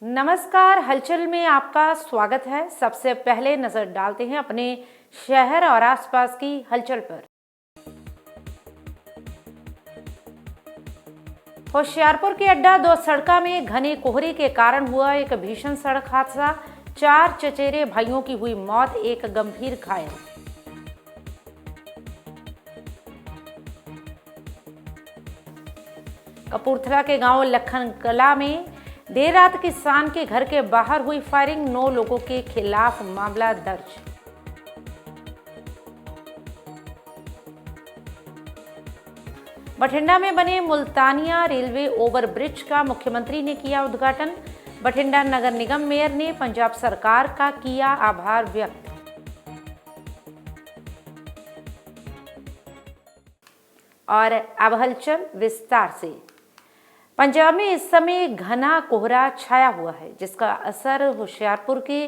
नमस्कार, हलचल में आपका स्वागत है। सबसे पहले नजर डालते हैं अपने शहर और आसपास की हलचल पर। होशियारपुर के अड्डा दो सड़का में घने कोहरे के कारण हुआ एक भीषण सड़क हादसा। 4 चचेरे भाइयों की हुई मौत, एक गंभीर घायल। कपूरथला के गांव लखन कला में देर रात किसान के घर के बाहर हुई फायरिंग, 9 लोगों के खिलाफ मामला दर्ज। बठिंडा में बने मुल्तानिया रेलवे ओवरब्रिज का मुख्यमंत्री ने किया उद्घाटन। बठिंडा नगर निगम मेयर ने पंजाब सरकार का किया आभार व्यक्त। और अब हलचल विस्तार से। पंजाब में इस समय घना कोहरा छाया हुआ है, जिसका असर होशियारपुर के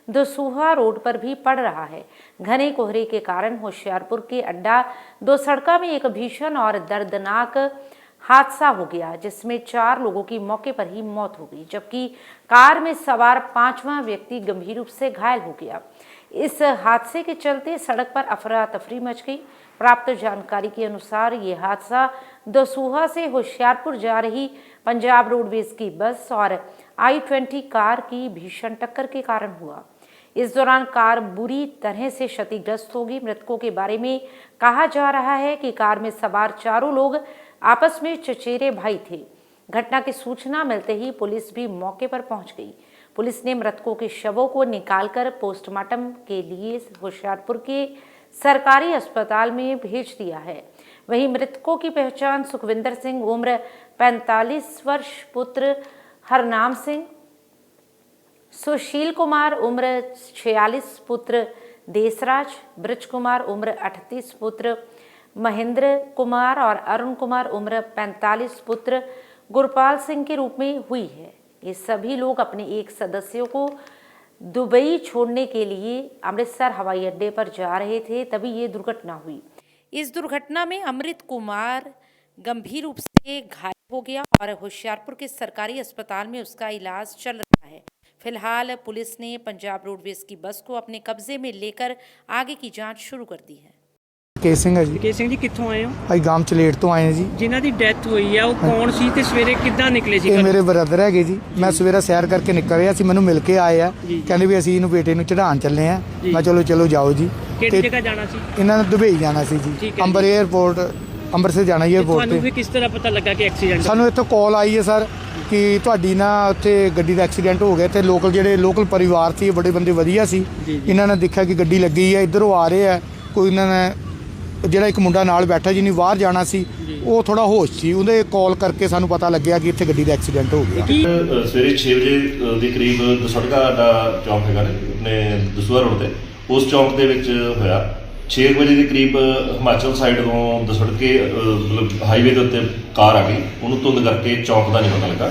दसूहा रोड पर भी पड़ रहा है। घने कोहरे के कारण होशियारपुर के अड्डा दो सड़का में एक भीषण और दर्दनाक हादसा हो गया, जिसमें 4 लोगों की मौके पर ही मौत हो गई, जबकि कार में सवार 5वां व्यक्ति गंभीर रूप से घायल हो गया। इस हादसे के चलते सड़क पर अफरा तफरी मच गई। प्राप्त जानकारी के अनुसार ये हादसा दसूहा से होशियारपुर जा रही पंजाब रोडवेज की बस और I-20 कार की भीषण टक्कर के कारण हुआ। इस दौरान कार बुरी तरह से क्षतिग्रस्त होगी। मृतकों के बारे में कहा जा रहा है कि कार में सवार 4 लोग आपस में चचेरे भाई थे। घटना की सूचना मिलते ही पुलिस भी मौके पर पहुंच गई। पुलिस ने मृतकों के शवों को निकालकर पोस्टमार्टम के लिए होशियारपुर के सरकारी अस्पताल में भेज दिया है। वहीं मृतकों की पहचान सुखविंदर सिंह उम्र 45 वर्ष पुत्र हरनाम सिंह, सुशील कुमार उम्र 46 पुत्र देसराज, ब्रज कुमार उम्र 38 पुत्र महेंद्र कुमार और अरुण कुमार उम्र 45 पुत्र गुरपाल सिंह के रूप में हुई है। ये सभी लोग अपने एक सदस्यों को दुबई छोड़ने के लिए अमृतसर हवाई अड्डे पर जा रहे थे, तभी ये दुर्घटना हुई। इस दुर्घटना में अमृत कुमार गंभीर रूप से घायल हो गया और होशियारपुर के सरकारी अस्पताल में उसका इलाज चल रहा है। फिलहाल पुलिस ने पंजाब रोडवेज की बस को अपने कब्जे में लेकर आगे की जांच शुरू कर दी है। केस ਸਿੰਘ ਹੈ ਜੀ। केस सिंह जी कित्थों आए हो? ਅਸੀਂ ਗਾਮ ਚਲੇਟ ਤੋਂ ਆਏ ਹਾਂ ਜੀ। जिन्हां दी डेथ हुई है वो कौन सी ते सवेरे किद्दां निकले सी? ਇਹ ਮੇਰੇ ਬ੍ਰਦਰ ਹੈਗੇ ਜੀ। ਮੈਂ ਸਵੇਰੇ ਸੈਰ ਕਰਕੇ ਨਿਕਲ ਰਿਹਾ ਸੀ, ਮੈਨੂੰ ਮਿਲ ਕੇ ਆਏ ਆ, ਕਹਿੰਦੇ ਵੀ ਅਸੀਂ ਇਹਨੂੰ ਬੇਟੇ ਨੂੰ ਚੜਾਉਣ ਚੱਲੇ ਆ। ਮੈਂ ਚਲੋ ਜਾਓ ਜੀ। ਕਿਹੜੀ ਜਗ੍ਹਾ ਜਾਣਾ ਸੀ? ਇਹਨਾਂ ਨੇ ਦੁਬਈ ਜਾਣਾ ਸੀ ਜੀ, ਅੰਬਰ 에ਅਰਪੋਰਟ, ਅੰਮ੍ਰਿਤਸਰ ਜਾਣਾ ਜੀ 에ਅਰਪੋਰਟ ਤੁਹਾਨੂੰ ਵੀ ਕਿਸ ਤਰ੍ਹਾਂ ਪਤਾ ਲੱਗਾ ਕਿ ਐਕਸੀਡੈਂਟ? ਸਾਨੂੰ ਇੱਥੋਂ ਕਾਲ ਆਈ ਹੈ ਸਰ ਕਿ ਤੁਹਾਡੀ ਨਾ ਉੱਥੇ ਗੱਡੀ ਦਾ ਐਕਸੀਡੈਂਟ ਹੋ ਗਿਆ। ਤੇ ਲੋਕਲ ਪਰਿਵਾਰ ਸੀ, ਬੜੇ ਬੰਦੇ ਵਧੀਆ ਸੀ। ਇਹਨਾਂ ਨੇ ਦੇਖਿਆ ਕਿ ਗੱਡੀ ਲੱਗੀ ਹੈ, ਇੱਧਰੋਂ ਆ ਰਹੇ ਆ। ਕੋਈ ਇਹਨਾਂ ਨੇ ਜਿਹੜਾ ਇੱਕ ਮੁੰਡਾ ਨਾਲ ਬੈਠਾ ਜਿਹਨੇ ਬਾਹਰ ਜਾਣਾ ਸੀ, ਉਹ ਥੋੜਾ ਹੋਸ਼ ਸੀ, ਉਹਦੇ ਕਾਲ ਕਰਕੇ ਸਾਨੂੰ ਪਤਾ ਲੱਗਿਆ ਕਿ ਇੱਥੇ ਗੱਡੀ ਦਾ ਐਕਸੀਡੈਂਟ ਹੋ ਗਿਆ। ਸਵੇਰੇ 6 ਵਜੇ ਦੇ ਕਰੀਬ ਦਸੜਕਾ ਦਾ ਚੌਂਕ ਹੈਗਾ ਨੇ ਦਸੂਹਾ ਰੋਡ ਤੇ, ਉਸ ਚੌਂਕ ਦੇ ਵਿੱਚ ਹੋਇਆ। 6 ਵਜੇ ਦੇ ਕਰੀਬ ਹਿਮਾਚਲ ਸਾਈਡ ਤੋਂ ਦਸੜਕੇ ਮਤਲਬ ਹਾਈਵੇ ਦੇ ਉੱਤੇ ਕਾਰ ਆ ਗਈ, ਉਹਨੂੰ ਧੁੰਦ ਕਰਕੇ ਚੌਂਕ ਦਾ ਨਹੀਂ ਪਤਾ ਲੱਗਾ,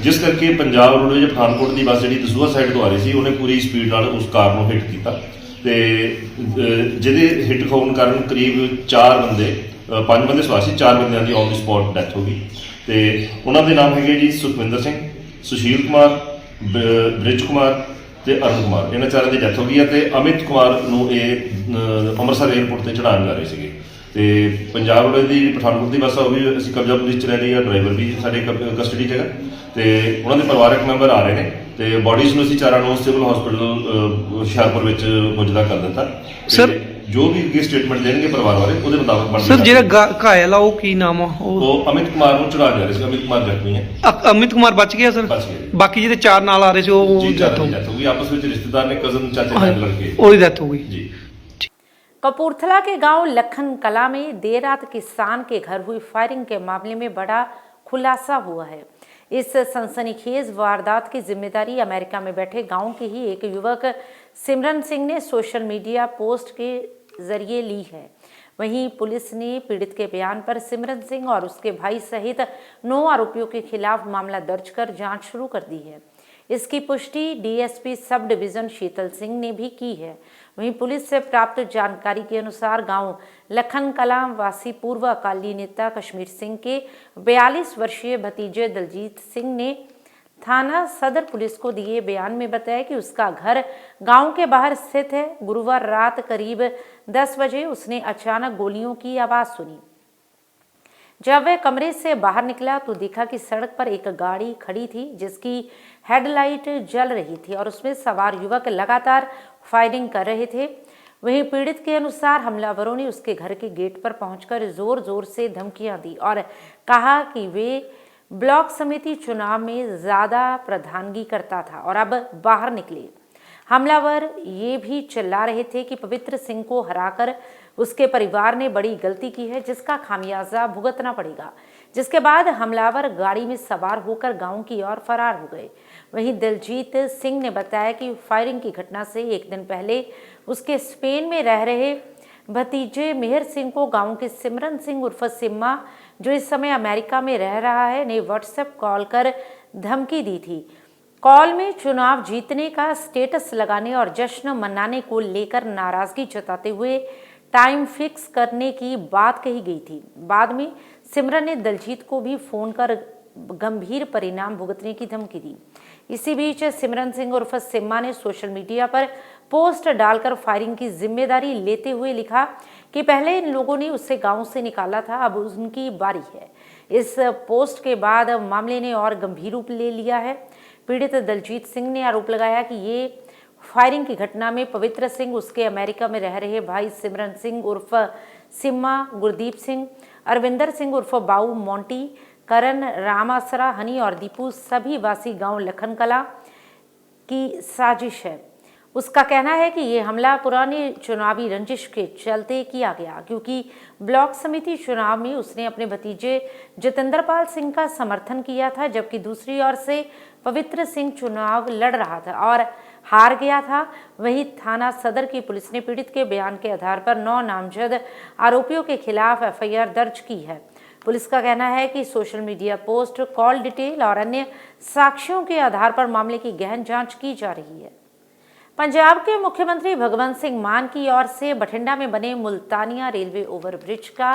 ਜਿਸ ਕਰਕੇ ਪੰਜਾਬ ਰੋਡਵੇਜ਼ ਪਠਾਨਕੋਟ ਦੀ ਬੱਸ ਜਿਹੜੀ ਦਸੂਹਾ ਸਾਈਡ ਤੋਂ ਆ ਰਹੀ ਸੀ, ਉਹਨੇ ਪੂਰੀ ਸਪੀਡ ਨਾਲ ਉਸ ਕਾਰ ਨੂੰ ਹਿੱਟ ਕੀਤਾ ਤੇ ਜਿਹਦੇ ਹਿੱਟ ਹੋਣ ਕਾਰਨ ਕਰੀਬ 4 ਬੰਦੇ 5 ਬੰਦੇ ਸਵਾਰ ਸੀ, 4 ਬੰਦਿਆਂ ਦੀ ਔਨ ਦੀ ਸਪੌਟ ਡੈਥ ਹੋ ਗਈ। ਤੇ ਉਹਨਾਂ ਦੇ ਨਾਮ ਹੈਗੇ ਜੀ ਸੁਖਵਿੰਦਰ ਸਿੰਘ, ਸੁਸ਼ੀਲ ਕੁਮਾਰ, ਬ੍ਰਿਜ ਕੁਮਾਰ ਤੇ ਅਰੁਣ ਕੁਮਾਰ। ਇਹਨਾਂ 4 ਦੀ ਡੈਥ ਹੋ ਗਈ ਹੈ। ਤੇ ਅਮਿਤ ਕੁਮਾਰ ਨੂੰ ਇਹ ਅੰਮ੍ਰਿਤਸਰ 에ਅਰਪੋਰਟ ਤੇ ਚੜਾਉਣ ਜਾ ਰਹੇ ਸੀਗੇ। ਤੇ ਪੰਜਾਬ ਰੋਡ ਦੀ ਪਠਾਨਕੋਟ ਦੀ ਬੱਸ ਆ, ਉਹ ਵੀ ਅਸੀਂ ਕਬਜ਼ਾ ਪੁਲਿਸ ਚ ਲੈ ਲਈ ਆ, ਡਰਾਈਵਰ ਵੀ ਸਾਡੇ ਕਸਟਡੀ 'ਚ ਹੈਗਾ। ਤੇ ਉਹਨਾਂ ਦੇ ਪਰਿਵਾਰਕ ਮੈਂਬਰ ਆ ਰਹੇ ਨੇ ਤੇ ਬੋਡੀਜ਼ ਨੂੰ ਅਸੀਂ ਚਾਰਾਂ ਨੂੰ ਸਿਵਲ ਹਸਪੀਟਲ ਹੁਸ਼ਿਆਰਪੁਰ ਵਿੱਚ ਪੁੱਜਦਾ ਕਰ ਦਿੱਤਾ। ਸਰ ਜੋ ਵੀ ਅੱਗੇ ਸਟੇਟਮੈਂਟ ਦੇਣਗੇ ਪਰਿਵਾਰ ਵਾਲੇ, ਉਹਦੇ ਮੁਤਾਬਕ ਬਣਦਾ। ਸਰ ਜਿਹੜਾ ਘਾਇਲ ਆ ਉਹ ਕੀ ਨਾਮ ਆ? ਉਹ ਅਮਿਤ ਕੁਮਾਰ ਨੂੰ ਚੜਾ ਜਾ ਰਹੇ ਸੀ। ਅਮਿਤ ਕੁਮਾਰ ਜ਼ਖਮੀ ਹੈ। ਅਮਿਤ ਕੁਮਾਰ ਬਚ ਗਿਆ ਸਰ? ਬਚ ਗਿਆ। ਬਾਕੀ ਜਿਹੜੇ 4 ਨਾਲ ਆ ਰਹੇ ਸੀ ਉਹ ਡੈਥ ਹੋ ਗਈ। ਆਪਸ ਵਿੱਚ ਰਿਸ਼ਤੇਦਾਰ ਨੇ, ਕਜ਼ਨ, ਚਾਚੇ ਨਾਲ ਲੜਕੇ, ਉਹਦੀ ਡੈਥ ਹੋ गई जी। कपूरथला के गांव लखन कला में देर रात किसान के घर हुई फायरिंग के मामले में बड़ा खुलासा हुआ है। इस सनसनीखेज वारदात की जिम्मेदारी अमेरिका में बैठे गांव के ही एक युवक सिमरन सिंह ने सोशल मीडिया पोस्ट के जरिए ली है। वहीं पुलिस ने पीड़ित के बयान पर सिमरन सिंह और उसके भाई सहित 9 आरोपियों के खिलाफ मामला दर्ज कर जांच शुरू कर दी है। इसकी पुष्टि डीएसपी सब डिवीजन शीतल सिंह ने भी की है। वहीं पुलिस से प्राप्त जानकारी के अनुसार गांव लखन कला वासी पूर्व अकाली नेता कश्मीर सिंह के 42 वर्षीय भतीजे दलजीत सिंह ने थाना सदर पुलिस को दिए बयान में बताया कि उसका घर गांव के बाहर स्थित है। गुरुवार रात करीब 10 बजे उसने अचानक गोलियों की आवाज सुनी। जब वह कमरे से बाहर निकला तो देखा कि सड़क पर एक गाड़ी खड़ी थी जिसकी हेडलाइट जल रही थी और उसमें सवार युवक लगातार फायरिंग कर रहे थे। वहीं पीड़ित के अनुसार हमलावरों ने उसके घर के गेट पर पहुंचकर जोर जोर से धमकियां दी और कहा कि वे ब्लॉक समिति चुनाव में ज्यादा प्रधानगी करता था और अब बाहर निकले। हमलावर ये भी चिल्ला रहे थे कि पवित्र सिंह को हराकर उसके परिवार ने बड़ी गलती की है जिसका खामियाजा भुगतना पड़ेगा। जिसके बाद हमलावर गाड़ी में सवार होकर गांव की ओर फरार हो गए। वहीं दिलजीत सिंह ने बताया कि फायरिंग की घटना से एक दिन पहले उसके स्पेन में रह रहे भतीजे मेहर सिंह को गांव के सिमरन सिंह उर्फ सिम्मा, जो इस समय अमेरिका में रह रहा है, ने व्हाट्सएप कॉल कर धमकी दी थी। कॉल में चुनाव जीतने का स्टेटस लगाने और जश्न मनाने को लेकर नाराजगी जताते हुए टाइम फिक्स करने की बात कही गई थी। बाद में सिमरन ने दिलजीत को भी फोन कर गंभीर परिणाम भुगतने की धमकी दी। इसी बीच सिमरन सिंह उर्फ सिम्मा ने सोशल मीडिया पर पोस्ट डालकर फायरिंग की जिम्मेदारी लेते हुए लिखा कि पहले इन लोगों ने उससे गांव से निकाला था, अब उनकी बारी है। इस पोस्ट के बाद मामले ने और गंभीर रूप ले लिया है। पीड़ित दिलजीत सिंह ने आरोप लगाया कि ये फायरिंग की घटना में पवित्र सिंह, उसके अमेरिका में रह रहे भाई सिमरन सिंह उर्फ सिम्मा, गुरदीप सिंह, अरविंदर सिंह उर्फ बाऊ, मोंटी, करण, रामासरा, हनी और दीपू सभी वासी गांव लखन कला की साजिश है। उसका कहना है कि ये हमला पुरानी चुनावी रंजिश के चलते किया गया, क्योंकि ब्लॉक समिति चुनाव में उसने अपने भतीजे जितेंद्रपाल सिंह का समर्थन किया था, जबकि दूसरी ओर से पवित्र सिंह चुनाव लड़ रहा था और हार गया था। वहीं थाना सदर की पुलिस ने पीड़ित के बयान के आधार पर 9 नामजद आरोपियों के खिलाफ एफआईआर दर्ज की है। पुलिस का कहना है कि social media post, call detail और अन्य साक्ष्यों के आधार पर मामले की गहन जांच की जा रही है। पंजाब के मुख्यमंत्री भगवंत सिंह मान की ओर से बठिंडा में बने मुल्तानिया रेलवे ओवरब्रिज का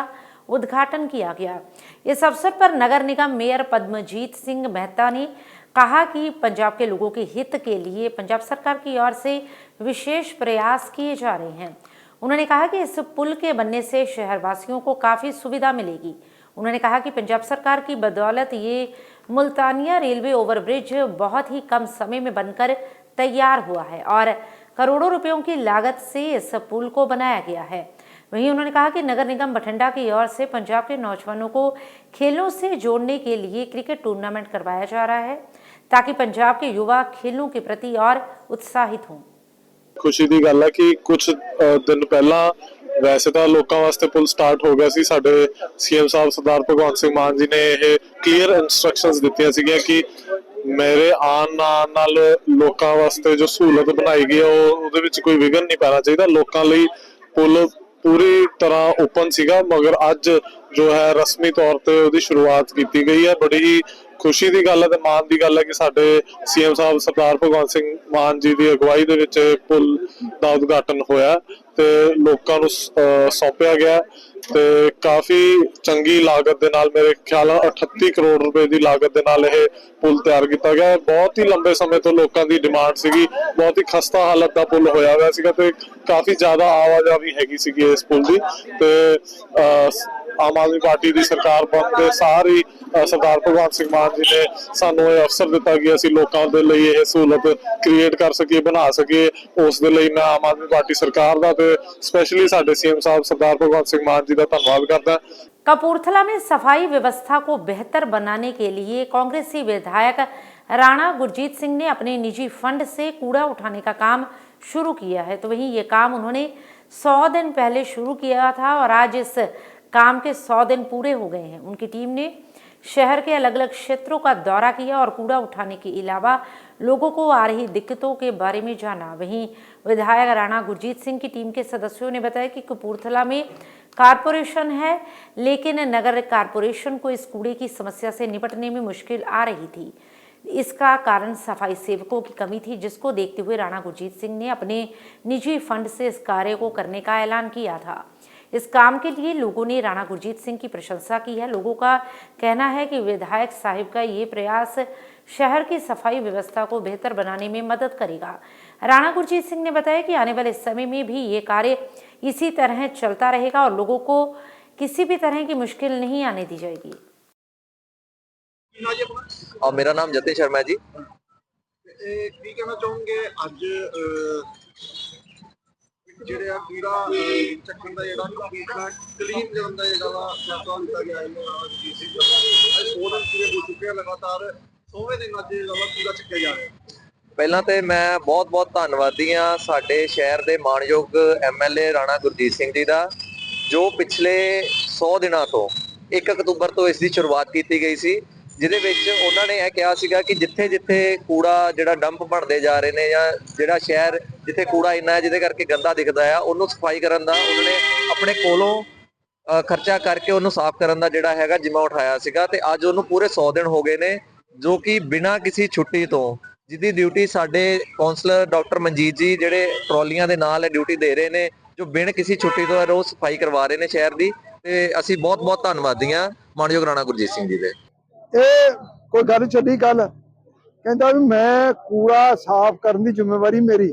उद्घाटन किया गया। इस अवसर पर नगर निगम मेयर पद्मजीत सिंह मेहता ने कहा कि पंजाब के लोगों के हित के लिए पंजाब सरकार की ओर से विशेष प्रयास किए जा रहे हैं। उन्होंने कहा कि इस पुल के बनने से शहरवासियों को काफ़ी सुविधा मिलेगी। उन्होंने कहा कि पंजाब सरकार की बदौलत ये मुल्तानिया रेलवे ओवरब्रिज बहुत ही कम समय में बनकर तैयार हुआ है और करोड़ों रुपयों की लागत से इस पुल को बनाया गया है। वहीं उन्होंने कहा कि नगर निगम बठिंडा की ओर से पंजाब के नौजवानों को खेलों से जोड़ने के लिए क्रिकेट टूर्नामेंट करवाया जा रहा है, ताकि पंजाब के युवा खेलों के प्रति और उत्साहित हों। खुशी ਦੀ ਗੱਲ ਹੈ ਕਿ ਕੁਝ ਦਿਨ ਪਹਿਲਾਂ ਵੈਸੇ ਤਾਂ ਲੋਕਾਂ ਵਾਸਤੇ ਪੁਲ ਸਟਾਰਟ ਹੋ ਗਿਆ ਸੀ। ਸਾਡੇ ਸੀਐਮ ਸਾਹਿਬ ਸਰਦਾਰ ਭਗਵੰਤ ਸਿੰਘ ਮਾਨ ਜੀ ਨੇ ਇਹ ਕਲੀਅਰ ਇਨਸਟਰਕਸ਼ਨਸ ਦਿੱਤੀਆਂ ਸੀਗੀਆਂ ਕਿ ਮੇਰੇ ਆਉਣ ਨਾਲ ਲੋਕਾਂ ਵਾਸਤੇ ਜੋ ਸਹੂਲਤ ਬਣਾਈ ਗਈ ਹੈ ਉਹਦੇ ਵਿੱਚ ਕੋਈ ਵਿਘਨ ਨਹੀਂ ਪੈਣਾ ਚਾਹੀਦਾ। ਲੋਕਾਂ ਲਈ ਪੁਲ ਪੂਰੀ ਤਰ੍ਹਾਂ ਓਪਨ ਸੀਗਾ, ਮਗਰ ਅੱਜ ਜੋ ਹੈ ਰਸਮੀ ਤੌਰ ਤੇ ਉਹਦੀ ਸ਼ੁਰੂਆਤ ਕੀਤੀ ਗਈ ਹੈ। ਬੜੀ ਹੀ खुशी की गल है तो मान की गल है कि साडे सीएम साहब सरदार भगवंत सिंह मान जी की अगवाई दे विच पुल का उद्घाटन होया ते लोकां नूं सौंपिया गया ते काफ़ी चंगी लागत दे नाल, मेरे ख्याल 38 करोड़ रुपए की लागत दे नाल यह पुल तैयार किया गया। बहुत ही लंबे समय तो लोगों की डिमांड सीगी, बहुत ही खस्ता हालत का पुल होया हुआ सीगा ते काफ़ी ज़्यादा आवाजाही हैगी सीगी इस पुल की। ते आम आदमी पार्टी की सरकार बनते सारी सरदार भगवंत सिंह मान जी ने सानू ये अवसर दिता कि असीं लोकां दे लई ये सहूलत क्रिएट कर सकीए, बना सकीए। उस दे लई मैं आम आदमी पार्टी सरकार दा ते स्पेशली साडे सीएम साहब सरदार भगवंत सिंह मान जी का धन्यवाद करदा। कपूरथला में सफाई व्यवस्था को बेहतर बनाने के लिए कांग्रेसी विधायक राणा गुरजीत सिंह ने अपने निजी फंड से कूड़ा उठाने का काम शुरू किया है। तो वहीं ये काम उन्होंने 100 दिन पहले शुरू किया था और आज इस काम के 100 दिन पूरे हो गए हैं। उनकी टीम ने शहर के अलग अलग क्षेत्रों का दौरा किया और कूड़ा उठाने के अलावा लोगों को आ रही दिक्कतों के बारे में जाना। वहीं विधायक राणा गुरजीत सिंह की टीम के सदस्यों ने बताया कि कपूरथला में कारपोरेशन है, लेकिन नगर कारपोरेशन को इस कूड़े की समस्या से निपटने में मुश्किल आ रही थी। इसका कारण सफाई सेवकों की कमी थी, जिसको देखते हुए राणा गुरजीत सिंह ने अपने निजी फंड से इस कार्य को करने का ऐलान किया था। इस काम के लिए लोगों ने राणा गुरजीत सिंह की प्रशंसा की है। लोगों का कहना है कि विधायक साहिब का ये प्रयास शहर की सफाई व्यवस्था को बेहतर बनाने में मदद करेगा। राणा गुरजीत सिंह ने बताया कि आने वाले समय में भी ये कार्य इसी तरह चलता रहेगा और लोगों को किसी भी तरह की मुश्किल नहीं आने दी जाएगी। और मेरा नाम जतिन शर्मा है जी। ਕੀ ਕਹਿਣਾ ਚਾਹੋਗੇ ਅੱਜ ਜਿਹੜਾ ਪੂਰਾ ਚੱਕਣ ਦਾ ਜਿਹੜਾ ਕਲੀਨ ਕਰਨ ਦਾ ਜਿਹੜਾ ਵਾ ਫੈਸਲਾ ਲਿਆ ਗਿਆ ਹੈ ਡੀਸੀ ਦਾ ਅੱਜ 100 ਦਿਨ ਪੂਰੇ ਹੋ ਚੁੱਕੇ ਆ ਲਗਾਤਾਰ 100ਵੇਂ ਦਿਨ ਅੱਜ ਜਿਹੜਾ ਵਾ ਪੂਰਾ ਚੱਕਿਆ ਜਾ ਰਿਹਾ। ਪਹਿਲਾਂ ਤੇ ਮੈਂ ਬਹੁਤ ਧੰਨਵਾਦੀ ਹਾਂ ਸਾਡੇ ਸ਼ਹਿਰ ਦੇ ਮਾਣਯੋਗ ਐਮਐਲਏ ਰਾਣਾ ਗੁਰਜੀਤ ਸਿੰਘ ਜੀ ਦਾ, ਜੋ ਪਿਛਲੇ 100 ਦਿਨਾਂ ਤੋਂ 1 ਅਕਤੂਬਰ ਤੋਂ ਇਸ ਦੀ ਸ਼ੁਰੂਆਤ ਕੀਤੀ ਗਈ ਸੀ, ਜਿਹਦੇ ਵਿੱਚ ਉਹਨਾਂ ਨੇ ਇਹ ਕਿਹਾ ਸੀਗਾ ਕਿ ਜਿੱਥੇ ਕੂੜਾ ਜਿਹੜਾ ਡੰਪ ਬਣਦੇ ਜਾ ਰਹੇ ਨੇ ਜਾਂ ਜਿਹੜਾ ਸ਼ਹਿਰ ਜਿੱਥੇ ਕੂੜਾ ਇੰਨਾ ਹੈ ਜਿਹਦੇ ਕਰਕੇ ਗੰਦਾ ਦਿਖਦਾ ਆ, ਉਹਨੂੰ ਸਫਾਈ ਕਰਨ ਦਾ ਉਹਨਾਂ ਨੇ ਆਪਣੇ ਕੋਲੋਂ ਖਰਚਾ ਕਰਕੇ ਉਹਨੂੰ ਸਾਫ਼ ਕਰਨ ਦਾ ਜਿਹੜਾ ਹੈਗਾ ਜ਼ਿੰਮਾ ਉਠਾਇਆ ਸੀਗਾ। ਤੇ ਅੱਜ ਉਹਨੂੰ ਪੂਰੇ 100 ਦਿਨ ਹੋ ਗਏ ਨੇ, ਜੋ ਕਿ ਬਿਨਾਂ ਕਿਸੇ ਛੁੱਟੀ ਤੋਂ, ਜਿਹਦੀ ਡਿਊਟੀ ਸਾਡੇ ਕਾਉਂਸਲਰ ਡਾਕਟਰ ਮਨਜੀਤ ਜੀ ਜਿਹੜੇ ਟਰਾਲੀਆਂ ਦੇ ਨਾਲ ਡਿਊਟੀ ਦੇ ਰਹੇ ਨੇ, ਜੋ ਬਿਨਾਂ ਕਿਸੇ ਛੁੱਟੀ ਤੋਂ ਰੋਜ਼ ਸਫਾਈ ਕਰਵਾ ਰਹੇ ਨੇ ਸ਼ਹਿਰ ਦੀ। ਤੇ ਅਸੀਂ ਬਹੁਤ ਧੰਨਵਾਦੀ ਹਾਂ ਮਾਣਯੋਗ ਰਾਣਾ ਗੁਰਜੀਤ ਸਿੰਘ ਜੀ ਦੇ। ਇਹ ਕੋਈ ਗੱਲ ਛੱਡੀ ਗੱਲ ਕਹਿੰਦਾ ਵੀ ਮੈਂ ਕੂੜਾ ਸਾਫ਼ ਕਰਨ ਦੀ ਜ਼ਿੰਮੇਵਾਰੀ ਮੇਰੀ,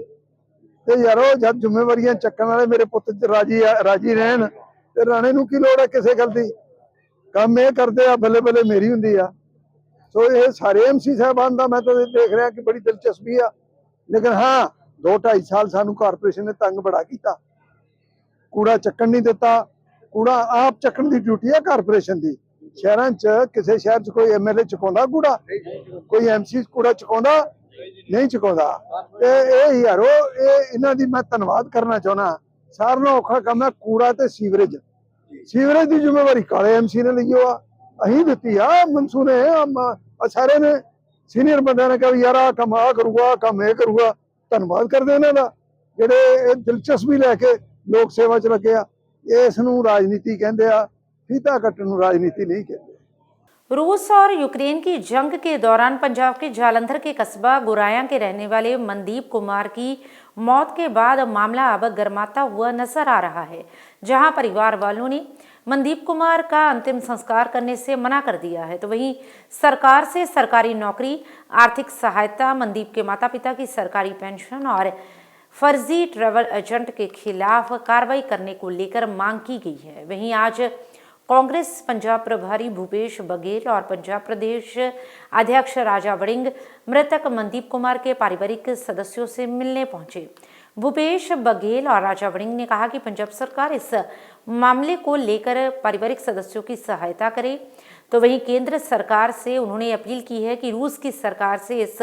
ਤੇ ਯਾਰੋ ਜਦ ਜ਼ਿੰਮੇਵਾਰੀਆਂ ਚੱਕਣ ਵਾਲੇ ਮੇਰੇ ਪੁੱਤ ਰਾਜੀ ਰਹਿਣ ਤੇ ਰਾਣੇ ਨੂੰ ਕੀ ਲੋੜ ਹੈ ਕਿਸੇ ਗੱਲ ਦੀ। ਕੰਮ ਇਹ ਕਰਦੇ ਆ, ਬੱਲੇ ਬੱਲੇ ਮੇਰੀ ਹੁੰਦੀ ਆ। ਸੋ ਇਹ ਸਾਰੇ ਐਮਸੀ ਸਾਹਿਬਾਨ ਦਾ ਮੈਂ ਤਾਂ ਦੇਖ ਰਿਹਾ ਕਿ ਬੜੀ ਦਿਲਚਸਪੀ ਆ, ਲੇਕਿਨ ਹਾਂ 2-2.5 ਸਾਲ ਸਾਨੂੰ ਕਾਰਪੋਰੇਸ਼ਨ ਨੇ ਤੰਗ ਬੜਾ ਕੀਤਾ, ਕੂੜਾ ਚੱਕਣ ਨਹੀਂ ਦਿੱਤਾ। ਕੂੜਾ ਆਪ ਚੱਕਣ ਦੀ ਡਿਊਟੀ ਆ ਕਾਰਪੋਰੇਸ਼ਨ ਦੀ। ਸ਼ਹਿਰਾਂ 'ਚ ਕਿਸੇ ਸ਼ਹਿਰ 'ਚ ਕੋਈ ਐਮਐਲਏ ਚੁਕਾਉਂਦਾ ਕੂੜਾ, ਕੋਈ ਐਮਸੀ ਕੂੜਾ ਚੁਕਾਉਂਦਾ ਨਹੀਂ ਚੁਕਾਉਂਦਾ। ਤੇ ਇਹ ਯਾਰੋ ਇਹ ਇਹਨਾਂ ਦੀ ਮੈਂ ਧੰਨਵਾਦ ਕਰਨਾ ਚਾਹੁੰਦਾ। ਸਾਰਿਆਂ ਨਾਲੋਂ ਔਖਾ ਕੰਮ ਹੈ ਕੂੜਾ ਤੇ ਸੀਵਰੇਜ ਦੀ ਜ਼ਿੰਮੇਵਾਰੀ ਕਾਲੇ ਐਮਸੀ ਨੇ ਲਈ ਆ, ਅਸੀਂ ਦਿੱਤੀ ਆ ਮਨਸੂ ਨੇ, ਸਾਰੇ ਨੇ ਸੀਨੀਅਰ ਬੰਦਿਆਂ ਨੇ ਕਿਹਾ ਯਾਰ ਆਹ ਕੰਮ ਆ ਕਰੂਗਾ, ਕੰਮ ਇਹ ਕਰੂਗਾ। ਧੰਨਵਾਦ ਕਰਦੇ ਇਹਨਾਂ ਦਾ ਜਿਹੜੇ ਇਹ ਦਿਲਚਸਪੀ ਲੈ ਕੇ ਲੋਕ ਸੇਵਾ 'ਚ ਲੱਗੇ ਆ। ਇਸ ਨੂੰ ਰਾਜਨੀਤੀ ਕਹਿੰਦੇ ਆ, फीता कट्टन राजनीति नहीं कहते। रूस और यूक्रेन की जंग के दौरान पंजाब के जालंधर के कस्बा गुराया के रहने वाले मनदीप कुमार की मौत के बाद मामला अब गर्माता हुआ नजर आ रहा है, जहां परिवार वालों ने मनदीप कुमार का अंतिम संस्कार करने से मना कर दिया है, तो वहीं सरकार से सरकारी नौकरी, आर्थिक सहायता, मनदीप के माता पिता की सरकारी पेंशन और फर्जी ट्रैवल एजेंट के खिलाफ कार्रवाई करने को लेकर मांग की गई है। वहीं आज कांग्रेस पंजाब प्रभारी भूपेश बघेल और पंजाब प्रदेश अध्यक्ष राजा वड़िंग मृतक मनदीप कुमार के पारिवारिक सदस्यों से मिलने पहुंचे। भूपेश बघेल और राजा वड़िंग ने कहा कि पंजाब सरकार इस मामले को लेकर पारिवारिक सदस्यों की सहायता करे, तो वहीं केंद्र सरकार से उन्होंने अपील की है कि रूस की सरकार से इस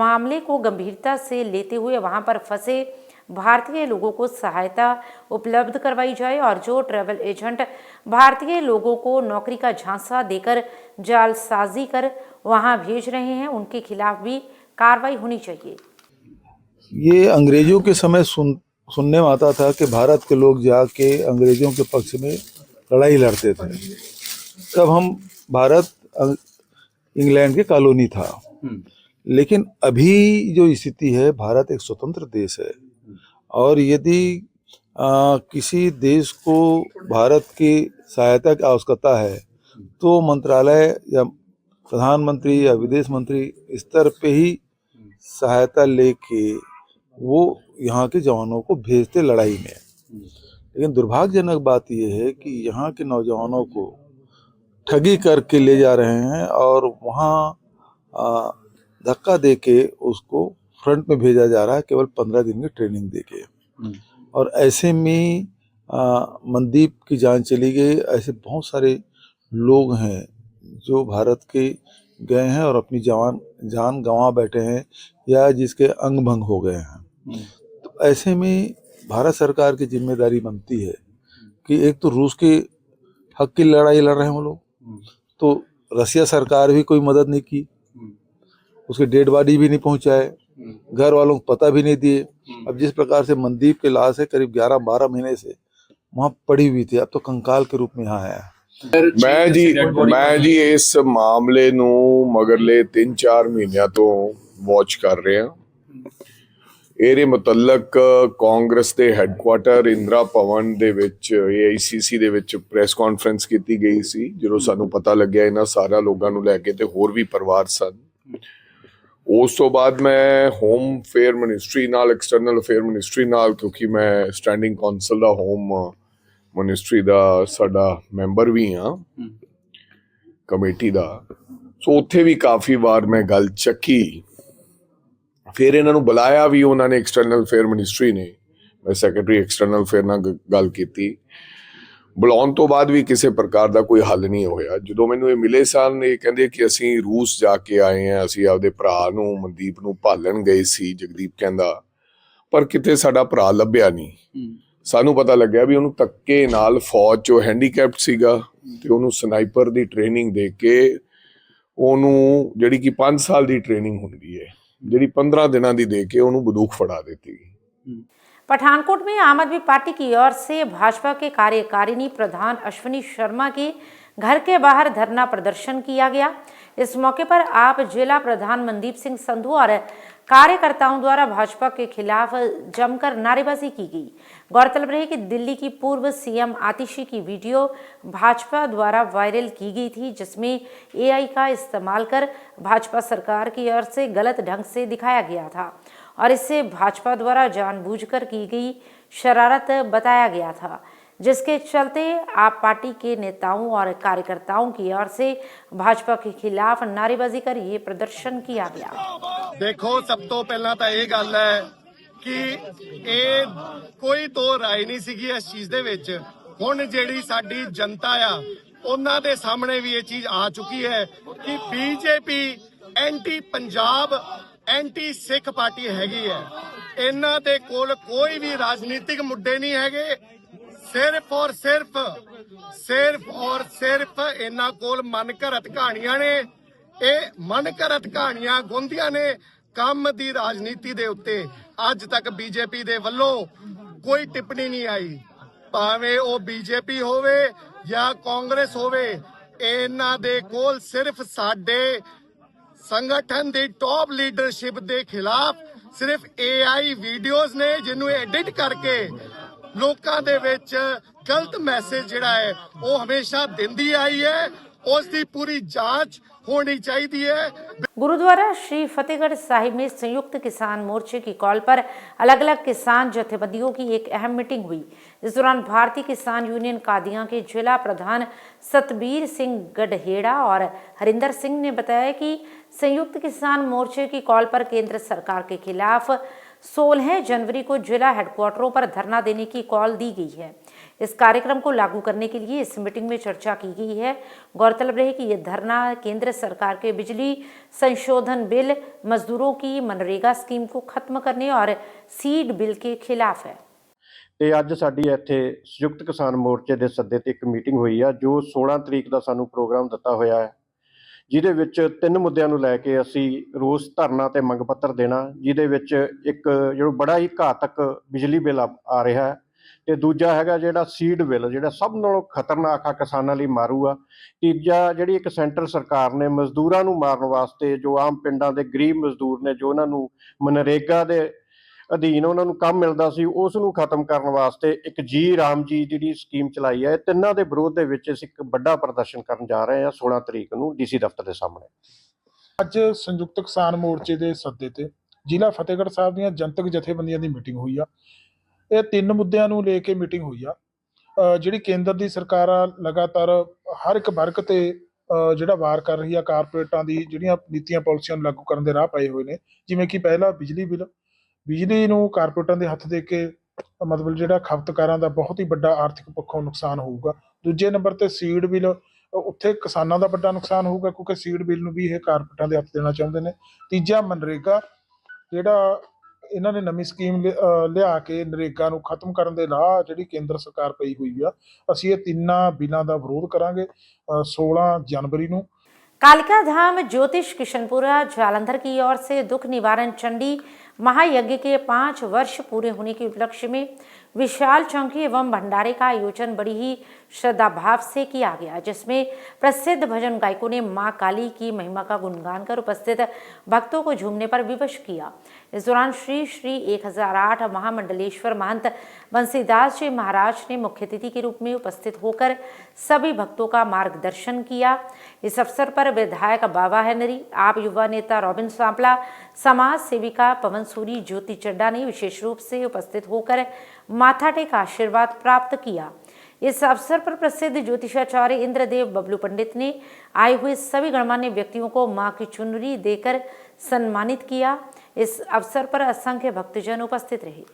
मामले को गंभीरता से लेते हुए वहां पर फंसे भारतीय लोगों को सहायता उपलब्ध करवाई जाए और जो ट्रैवल एजेंट भारतीय लोगों को नौकरी का झांसा देकर जालसाजी कर वहां भेज रहे हैं, उनके खिलाफ भी कार्रवाई होनी चाहिए। ये अंग्रेजों के समय सुनने में आता था कि भारत के लोग जाके अंग्रेजों के पक्ष में लड़ाई लड़ते थे। तब हम भारत इंग्लैंड के कॉलोनी था, लेकिन अभी जो स्थिति है, भारत एक स्वतंत्र देश है और यदि किसी देश को भारत की सहायता की आवश्यकता है तो मंत्रालय या प्रधानमंत्री या विदेश मंत्री स्तर पे ही सहायता लेके वो यहाँ के जवानों को भेजते लड़ाई में। लेकिन दुर्भाग्यजनक बात यह है कि यहाँ के नौजवानों को ठगी करके ले जा रहे हैं और वहाँ धक्का देके उसको फ्रंट में भेजा जा रहा है केवल 15 दिन की ट्रेनिंग देके। और ऐसे में मनदीप की जान चली गई। ऐसे बहुत सारे लोग हैं जो भारत के गए हैं और अपनी जान गंवा बैठे हैं या जिसके अंग भंग हो गए हैं। तो ऐसे में भारत सरकार की जिम्मेदारी बनती है कि एक तो रूस के हक की लड़ाई लड़ रहे हैं वो लोग, तो रसिया सरकार भी कोई मदद नहीं की, उसके डेड बॉडी भी नहीं पहुंचाए, घर वालों को पता भी नहीं दिए। अब जिस प्रकार से मनदीप की लाश है करीब 11-12 महीने से वहाँ पड़ी हुई थी, अब तो कंकाल के रूप में यहाँ आया। ਮੈਂ ਜੀ ਇਸ ਮਾਮਲੇ ਨੂੰ ਮਗਰਲੇ 3-4 ਮਹੀਨਿਆਂ ਤੋਂ ਵਾਚ ਕਰ ਰਿਹਾ। ਇਹਦੇ ਮੁਤਲਕ ਕਾਂਗਰਸ ਦੇ ਹੈੱਡਕੁਆਟਰ ਇੰਦਰਾ ਭਵਨ ਦੇ ਵਿੱਚ AICC ਦੇ ਵਿੱਚ ਪ੍ਰੈਸ ਕਾਨਫਰੰਸ ਕੀਤੀ ਗਈ ਸੀ। ਜਦੋਂ ਸਾਨੂੰ ਪਤਾ ਲੱਗਿਆ ਇਹਨਾਂ ਸਾਰਾ ਲੋਕਾਂ ਨੂੰ ਲੈ ਕੇ ਤੇ ਹੋਰ ਵੀ ਪਰਿਵਾਰ ਸਨ, ਉਸ ਤੋਂ ਬਾਅਦ ਮੈਂ ਹੋਮ ਅਫੇਅਰ ਮਿਨਿਸਟਰੀ ਨਾਲ, ਐਕਸਟਰਨਲ ਅਫੇਅਰ ਮਿਨਿਸਟਰੀ ਨਾਲ, ਕਿਉਂਕਿ ਮੈਂ ਸਟੈਂਡਿੰਗ ਕੌਂਸਲ ਦਾ ਹੋਮ ਮਿਨਿਸਟਰੀ ਦਾ ਸਾਡਾ ਮੈਂਬਰ ਵੀ ਹਾਂ ਕਮੇਟੀ ਦਾ, ਸੋ ਉੱਥੇ ਵੀ ਕਾਫੀ ਵਾਰ ਮੈਂ ਗੱਲ ਚੱਕੀ। ਫਿਰ ਇਹਨਾਂ ਨੂੰ ਬੁਲਾਇਆ ਵੀ ਉਹਨਾਂ ਨੇ, ਐਕਸਟਰਨਲ ਅਫੇਅਰ ਮਿਨਿਸਟਰੀ ਨੇ, ਮੈਂ ਸੈਕਟਰੀ ਐਕਸਟਰਨਲ ਅਫੇਅਰ ਨਾਲ ਗੱਲ ਕੀਤੀ। ਬੁਲਾਉਣ ਤੋਂ ਬਾਅਦ ਵੀ ਕਿਸੇ ਪ੍ਰਕਾਰ ਦਾ ਕੋਈ ਹੱਲ ਨਹੀਂ ਹੋਇਆ। ਜਦੋਂ ਮੈਨੂੰ ਇਹ ਮਿਲੇ ਸਨ, ਇਹ ਕਹਿੰਦੇ ਕਿ ਅਸੀਂ ਰੂਸ ਜਾ ਕੇ ਆਏ ਹਾਂ, ਅਸੀਂ ਆਪਦੇ ਭਰਾ ਨੂੰ, ਮਨਦੀਪ ਨੂੰ ਭਾਲਣ ਗਏ ਸੀ, ਜਗਦੀਪ ਕਹਿੰਦਾ, ਪਰ ਕਿਤੇ ਸਾਡਾ ਭਰਾ ਲੱਭਿਆ ਨਹੀਂ। ਸਾਨੂੰ ਪਤਾ ਲੱਗਿਆ ਵੀ ਉਹਨੂੰ ਧੱਕੇ ਨਾਲ ਫੌਜ 'ਚੋਂ ਹੈਂਡੀਕੈਪਡ ਸੀਗਾ ਤੇ ਉਹਨੂੰ ਸਨਾਈਪਰ ਦੀ ਟ੍ਰੇਨਿੰਗ ਦੇ ਕੇ, ਉਹਨੂੰ ਜਿਹੜੀ ਕਿ 5 ਸਾਲ ਦੀ ਟ੍ਰੇਨਿੰਗ ਹੁੰਦੀ ਹੈ, ਜਿਹੜੀ 15 ਦਿਨਾਂ ਦੀ ਦੇ ਕੇ ਉਹਨੂੰ बंदूक फड़ा देती। पठानकोट में आम आदमी पार्टी की ओर से भाजपा के कार्यकारिणी प्रधान अश्विनी शर्मा के घर के बाहर धरना प्रदर्शन किया गया। इस मौके पर आप जिला प्रधान मनदीप सिंह संधू और कार्यकर्ताओं द्वारा भाजपा के खिलाफ जमकर नारेबाजी की गई। गौरतलब रहे कि दिल्ली की पूर्व CM आतिशी की वीडियो भाजपा द्वारा वायरल की गई थी, जिसमें AI का इस्तेमाल कर भाजपा सरकार की ओर से गलत ढंग से दिखाया गया था और इसे भाजपा द्वारा जानबूझकर की गई शरारत बताया गया था, जिसके चलते आप पार्टी के नेताओं और कार्यकर्ताओं की ओर से भाजपा के खिलाफ नारेबाजी कर ये प्रदर्शन किया गया। देखो, सब तो पहला तो ये गल है कि कोई तो राय नहीं सीगी इस चीज दे विच। हुण जिहड़ी साडी जनता आ उन्हां दे सामने भी ये चीज आ चुकी है कि BJP anti Punjab, anti Sikh party हैगी है। इन्हां दे कोल कोई भी राजनीतिक मुद्दे नहीं हैगे, सिर्फ और सिर्फ इन्हां कोल मन घरत कहानियां ने। ਇਹ ਮਨ ਘੜਤ ਕਹਾਣੀਆਂ ਗੁੰਦੀਆਂ ਨੇ। ਕੰਮ ਦੀ ਰਾਜਨੀਤੀ ਦੇ ਉੱਤੇ ਅੱਜ ਤੱਕ BJP ਦੇ ਵੱਲੋਂ ਕੋਈ ਟਿੱਪਣੀ ਨਹੀਂ ਆਈ, ਭਾਵੇਂ ਉਹ BJP ਹੋਵੇ ਜਾਂ ਕਾਂਗਰਸ ਹੋਵੇ। ਇਹਨਾਂ ਦੇ ਕੋਲ ਸਿਰਫ ਸਾਡੇ ਸੰਗਠਨ ਦੀ ਟੌਪ ਲੀਡਰਸ਼ਿਪ ਦੇ ਖਿਲਾਫ ਸਿਰਫ AI ਵੀਡੀਓਜ਼ ਨੇ, ਜਿਹਨੂੰ ਐਡਿਟ ਕਰਕੇ ਲੋਕਾਂ ਦੇ ਵਿੱਚ ਗਲਤ ਮੈਸੇਜ ਜਿਹੜਾ ਹੈ ਉਹ ਹਮੇਸ਼ਾ ਦਿੰਦੀ ਆਈ ਹੈ। ਉਸ ਦੀ ਪੂਰੀ ਜਾਂਚ होनी चाहिए। गुरुद्वारा श्री फतेहगढ़ साहिब में संयुक्त किसान मोर्चे की कॉल पर अलग अलग किसान जथेबंदियों की एक अहम मीटिंग हुई। इस दौरान भारतीय किसान यूनियन कादियां के जिला प्रधान सतबीर सिंह गढ़हेड़ा और हरिंदर सिंह ने बताया कि संयुक्त किसान मोर्चे की कॉल पर केंद्र सरकार के खिलाफ 16 जनवरी को जिला हेडक्वार्टरों पर धरना देने की कॉल दी गई है। इस कार्यक्रम को लागू करने के लिए इस मीटिंग में चर्चा की गई है। गौरतलब रहे कि यह धरना केंद्र सरकार के बिजली संशोधन बिल, मजदूरों की मनरेगा स्कीम को खत्म करने और सीड बिल के खिलाफ है। ਤੇ ਅੱਜ ਸਾਡੀ ਇੱਥੇ ਸੰਯੁਕਤ ਕਿਸਾਨ ਮੋਰਚੇ ਦੇ ਸੱਦੇ ਤੇ ਇੱਕ ਮੀਟਿੰਗ ਹੋਈ ਆ, ਜੋ 16 ਤਰੀਕ ਦਾ ਸਾਨੂੰ ਪ੍ਰੋਗਰਾਮ ਦਿੱਤਾ ਹੋਇਆ ਹੈ, ਜਿਹਦੇ ਵਿੱਚ 3 ਮੁੱਦਿਆਂ ਨੂੰ ਲੈ ਕੇ ਅਸੀਂ ਰੋਸ ਧਰਨਾ ਤੇ ਮੰਗ ਪੱਤਰ ਦੇਣਾ, ਜਿਹਦੇ ਵਿੱਚ ਇੱਕ ਜਿਹੜਾ ਬੜਾ ਹੀ ਘਾਤਕ ਬਿਜਲੀ ਬਿੱਲ ਆ ਰਿਹਾ ਹੈ, ਤੇ ਦੂਜਾ ਹੈਗਾ ਜਿਹੜਾ ਸੀਡ ਬਿੱਲ, ਜਿਹੜਾ ਸਭ ਨਾਲੋਂ ਖਤਰਨਾਕ ਆ, ਕਿਸਾਨਾਂ ਲਈ ਮਾਰੂ ਆ। ਤੀਜਾ ਜਿਹੜੀ ਇੱਕ ਸੈਂਟਰ ਸਰਕਾਰ ਨੇ ਮਜ਼ਦੂਰਾਂ ਨੂੰ ਮਾਰਨ ਵਾਸਤੇ, ਜੋ ਆਮ ਪਿੰਡਾਂ ਦੇ ਗਰੀਬ ਮਜ਼ਦੂਰ ਨੇ, ਜੋ ਉਹਨਾਂ ਨੂੰ ਮਨਰੇਗਾ ਦੇ ਅਧੀਨ ਉਹਨਾਂ ਨੂੰ ਕੰਮ ਮਿਲਦਾ ਸੀ, ਉਸ ਨੂੰ ਖਤਮ ਕਰਨ ਵਾਸਤੇ ਇੱਕ ਜੀ ਰਾਮ ਜੀ ਜਿਹੜੀ ਸਕੀਮ ਚਲਾਈ ਹੈ। ਤਿੰਨਾਂ ਦੇ ਵਿਰੋਧ ਦੇ ਵਿੱਚ ਅਸੀਂ ਇੱਕ ਵੱਡਾ ਪ੍ਰਦਰਸ਼ਨ ਕਰਨ ਜਾ ਰਹੇ ਹਾਂ 16 ਤਰੀਕ ਨੂੰ DC ਦਫ਼ਤਰ ਦੇ ਸਾਹਮਣੇ। ਅੱਜ ਸੰਯੁਕਤ ਕਿਸਾਨ ਮੋਰਚੇ ਦੇ ਸੱਦੇ ਤੇ ਜ਼ਿਲ੍ਹਾ ਫਤਿਹਗੜ੍ਹ ਸਾਹਿਬ ਦੀਆਂ ਜਨਤਕ ਜਥੇਬੰਦੀਆਂ ਦੀ ਮੀਟਿੰਗ ਹੋਈ ਆ। ਇਹ 3 ਮੁੱਦਿਆਂ ਨੂੰ ਲੈ ਕੇ ਮੀਟਿੰਗ ਹੋਈ ਆ। ਜਿਹੜੀ ਕੇਂਦਰ ਦੀ ਸਰਕਾਰ ਆ, ਲਗਾਤਾਰ ਹਰ ਇੱਕ ਵਰਗ ਤੇ ਜਿਹੜਾ ਵਾਰ ਕਰ ਰਹੀ ਆ। ਕਾਰਪੋਰੇਟਾਂ ਦੀ ਜਿਹੜੀਆਂ ਨੀਤੀਆਂ ਪਾਲਿਸੀਆਂ ਨੂੰ ਲਾਗੂ ਕਰਨ ਦੇ ਰਾਹ ਪਏ ਹੋਏ ਨੇ, ਜਿਵੇਂ ਕਿ ਪਹਿਲਾ ਬਿਜਲੀ ਬਿੱਲ, ਬਿਜਲੀ ਨੂੰ ਕਾਰਪੋਰੇਟਾਂ ਦੇ ਹੱਥ ਦੇ ਕੇ ਮਤਲਬ ਜਿਹੜਾ ਖਪਤਕਾਰਾਂ ਦਾ ਬਹੁਤ ਹੀ ਵੱਡਾ ਆਰਥਿਕ ਪੱਖੋਂ ਨੁਕਸਾਨ ਹੋਊਗਾ। ਦੂਜੇ ਨੰਬਰ ਤੇ ਸੀਡ ਬਿੱਲ, ਉੱਥੇ ਕਿਸਾਨਾਂ ਦਾ ਵੱਡਾ ਨੁਕਸਾਨ ਹੋਊਗਾ, ਕਿਉਂਕਿ ਸੀਡ ਬਿੱਲ ਨੂੰ ਵੀ ਇਹ ਕਾਰਪੋਰੇਟਾਂ ਦੇ ਹੱਥ ਦੇਣਾ ਚਾਹੁੰਦੇ ਨੇ। ਤੀਜਾ ਮਨਰੇਗਾ, ਜਿਹੜਾ ਇਹਨਾਂ ਨੇ ਨਵੀਂ ਸਕੀਮ ਲਿਆ ਕੇ ਨਰੇਗਾ ਨੂੰ ਖਤਮ ਕਰਨ ਦੇ ਰਾਹ ਜਿਹੜੀ ਕੇਂਦਰ ਸਰਕਾਰ ਪਈ ਹੋਈ ਆ, ਅਸੀਂ ਇਹ ਤਿੰਨਾਂ ਬਿੱਲਾਂ ਦਾ ਵਿਰੋਧ ਕਰਾਂਗੇ 16 जनवरी ਨੂੰ। कालिका धाम ज्योतिष किशनपुरा जालंधर की ओर से दुख निवारण चंडी महायज्ञ के 5 वर्ष पूरे होने के उपलक्ष्य में विशाल चौकी एवं भंडारे का आयोजन बड़ी ही श्रद्धा भाव से किया गया, जिसमें प्रसिद्ध भजन गायकों ने मां काली की महिमा का गुणगान कर उपस्थित भक्तों को झूमने पर विवश किया। इस दौरान श्री 1008 महामंडलेश्वर महंत बंसीदास जी महाराज ने मुख्य अतिथि के रूप में उपस्थित होकर सभी भक्तों का मार्गदर्शन किया। इस अवसर पर विधायक बाबा हेनरी, आप युवा नेता रॉबिन सांपला, समाज सेविका पवन सूरी, ज्योति चड्डा ने विशेष रूप से उपस्थित होकर माथा टेक आशीर्वाद प्राप्त किया। इस अवसर पर प्रसिद्ध ज्योतिषाचार्य इंद्रदेव बबलू पंडित ने आए हुए सभी गणमान्य व्यक्तियों को मां की चुनरी देकर सम्मानित किया। इस अवसर पर असंख्य भक्तजन उपस्थित रहे।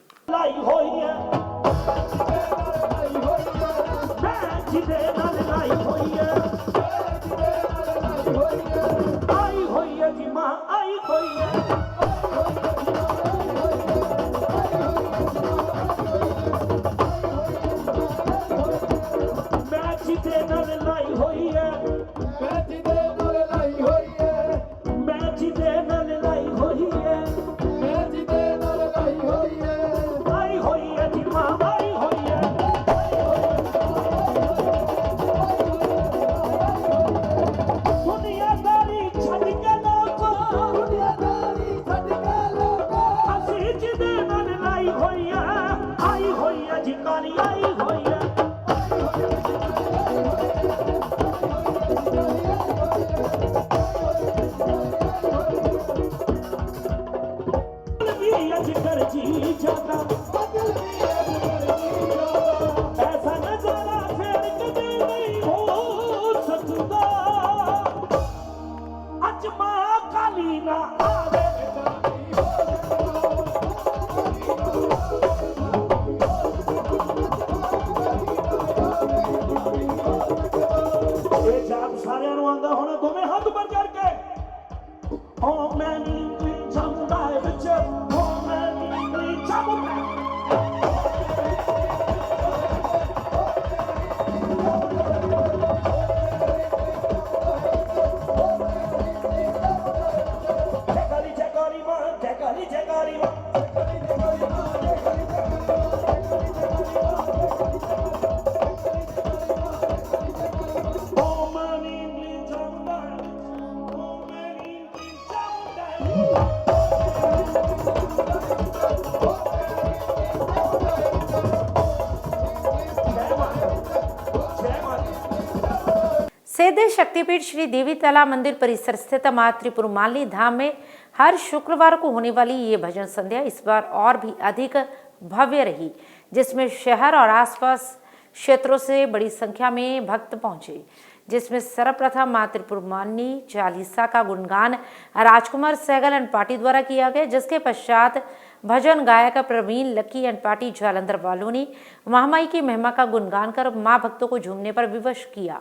सिद्ध शक्तिपीठ श्री देवी तला मंदिर परिसर स्थित मां त्रिपुरमालिनी धाम में हर शुक्रवार को होने वाली ये भजन संध्या इस बार और भी अधिक भव्य रही, जिसमें शहर और आसपास क्षेत्रों से बड़ी संख्या में भक्त पहुंचे, जिसमें सर्वप्रथम मां त्रिपुरमालिनी चालीसा का गुणगान राजकुमार सहगल एंड पार्टी द्वारा किया गया, जिसके पश्चात भजन गायक प्रवीण लक्की एंड पार्टी जालंधर वालों ने महामाई की महिमा का गुणगान कर मां भक्तों को झूमने पर विवश किया।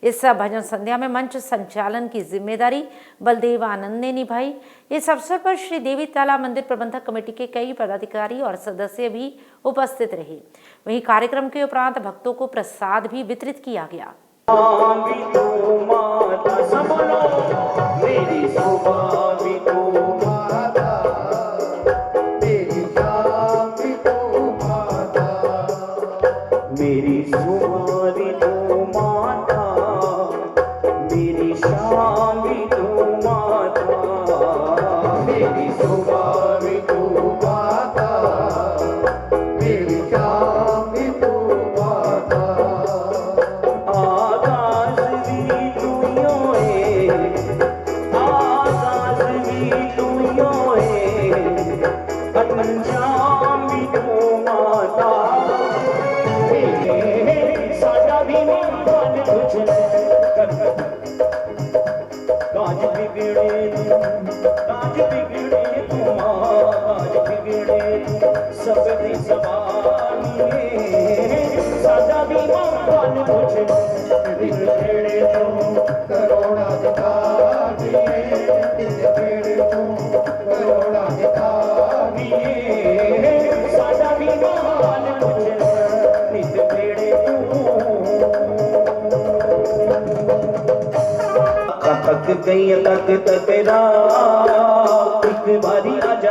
इस भजन संध्या में मंच संचालन की जिम्मेदारी बलदेव आनंद ने निभाई। इस अवसर पर श्री देवी ताला मंदिर प्रबंधक कमेटी के कई पदाधिकारी और सदस्य भी उपस्थित रहे। वहीं कार्यक्रम के उपरांत भक्तों को प्रसाद भी वितरित किया गया। तक गई तक तकरा एक बारी आजा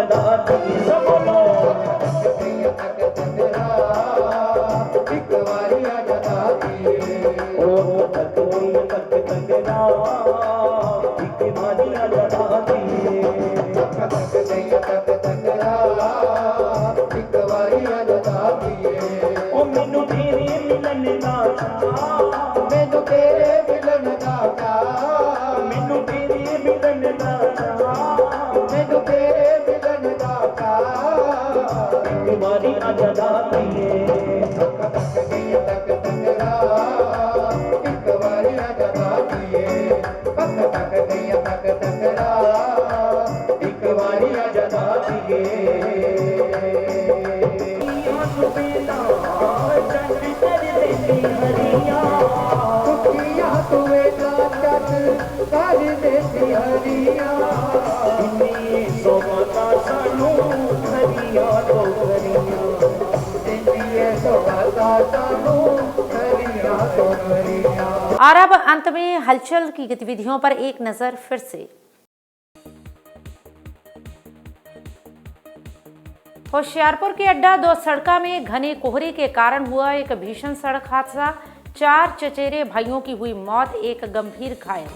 और अब अंत में हलचल की गतिविधियों पर एक नजर फिर से। होशियारपुर के अड्डा दो सड़का में घने कोहरे के कारण हुआ एक भीषण सड़क हादसा, 4 चचेरे भाइयों की हुई मौत, एक गंभीर घायल।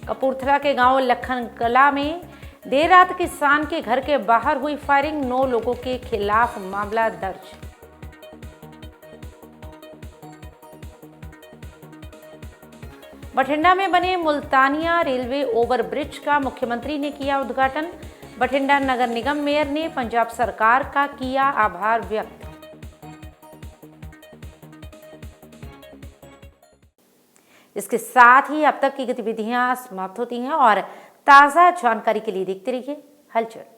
कपूरथला के गांव लखन कला में देर रात किसान के घर के बाहर हुई फायरिंग, 9 लोगों के खिलाफ मामला दर्ज। बठिंडा में बने मुल्तानिया रेलवे ओवरब्रिज का मुख्यमंत्री ने किया उद्घाटन। बठिंडा नगर निगम मेयर ने पंजाब सरकार का किया आभार व्यक्त। इसके साथ ही अब तक की गतिविधियां समाप्त होती हैं और ताज़ा जानकारी के लिए देखते रहिए हलचल।